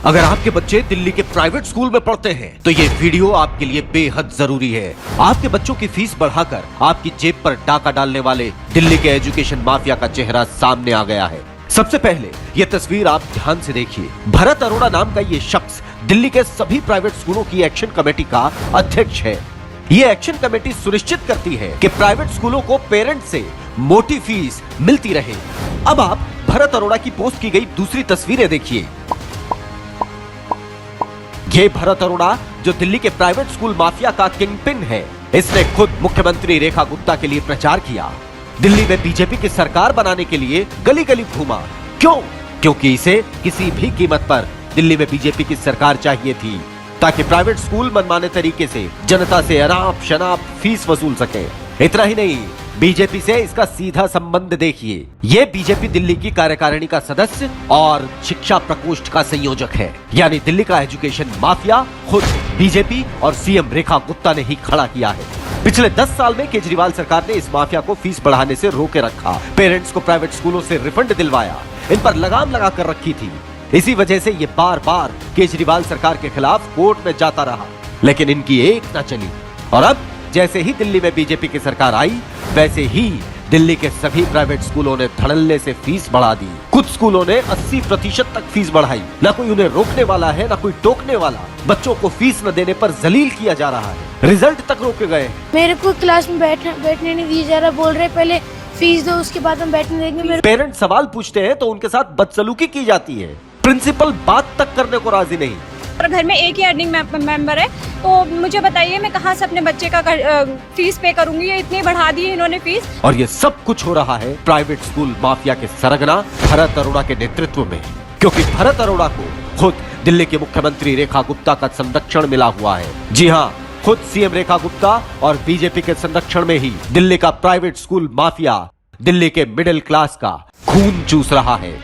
अगर आपके बच्चे दिल्ली के प्राइवेट स्कूल में पढ़ते हैं तो ये वीडियो आपके लिए बेहद जरूरी है। आपके बच्चों की फीस बढ़ाकर आपकी जेब पर डाका डालने वाले दिल्ली के एजुकेशन माफिया का चेहरा सामने आ गया है। सबसे पहले ये तस्वीर आप ध्यान से देखिए। भरत अरोड़ा नाम का ये शख्स दिल्ली के सभी प्राइवेट स्कूलों की एक्शन कमेटी का अध्यक्ष है। ये एक्शन कमेटी सुनिश्चित करती है कि प्राइवेट स्कूलों को पेरेंट से मोटी फीस मिलती रहे। अब आप भरत अरोड़ा की पोस्ट की गई दूसरी तस्वीरें देखिए। ये भरत अरोड़ा जो दिल्ली के प्राइवेट स्कूल माफिया का किंगपिन है, इसने खुद मुख्यमंत्री रेखा गुप्ता के लिए प्रचार किया। दिल्ली में बीजेपी की सरकार बनाने के लिए गली गली घूमा। क्यों? क्योंकि इसे किसी भी कीमत पर दिल्ली में बीजेपी की सरकार चाहिए थी, ताकि प्राइवेट स्कूल मनमाने तरीके से जनता से अनाप शनाप फीस वसूल सके। इतना ही नहीं, बीजेपी से इसका सीधा संबंध देखिए। ये बीजेपी दिल्ली की कार्यकारिणी का सदस्य और शिक्षा प्रकोष्ठ का संयोजक है। यानी दिल्ली का एजुकेशन माफिया खुद बीजेपी और सीएम रेखा गुप्ता ने ही खड़ा किया है। पिछले 10 साल में केजरीवाल सरकार ने इस माफिया को फीस बढ़ाने से रोके रखा। पेरेंट्स को प्राइवेट स्कूलों से रिफंड दिलवाया, इन पर लगाम लगा कर रखी थी। इसी वजह से ये बार बार केजरीवाल सरकार के खिलाफ कोर्ट में जाता रहा, लेकिन इनकी एक न चली। और अब जैसे ही दिल्ली में बीजेपी की सरकार आई, वैसे ही दिल्ली के सभी प्राइवेट स्कूलों ने धड़ल्ले से फीस बढ़ा दी। कुछ स्कूलों ने 80% तक फीस बढ़ाई। न कोई उन्हें रोकने वाला है, न कोई टोकने वाला। बच्चों को फीस न देने पर जलील किया जा रहा है। रिजल्ट तक रोके गए। मेरे को क्लास में बैठने नहीं दिया जा रहा। बोल रहे पहले फीस दो, उसके बाद हम बैठने देंगे। पेरेंट्स सवाल पूछते हैं तो उनके साथ बदसलूकी की जाती है। प्रिंसिपल बात तक करने को राजी नहीं। और घर में एक ही अर्निंग मेंबर है, तो मुझे बताइए मैं कहाँ से अपने बच्चे का फीस पे करूंगी। ये इतनी बढ़ा दी है इन्होंने फीस। और ये सब कुछ हो रहा है प्राइवेट स्कूल माफिया के सरगना भरत अरोड़ा के नेतृत्व में, क्योंकि भरत अरोड़ा को खुद दिल्ली के मुख्यमंत्री रेखा गुप्ता का संरक्षण मिला हुआ है। जी हाँ, खुद सीएम रेखा गुप्ता और बीजेपी के संरक्षण में ही दिल्ली का प्राइवेट स्कूल माफिया दिल्ली के मिडिल क्लास का खून चूस रहा है।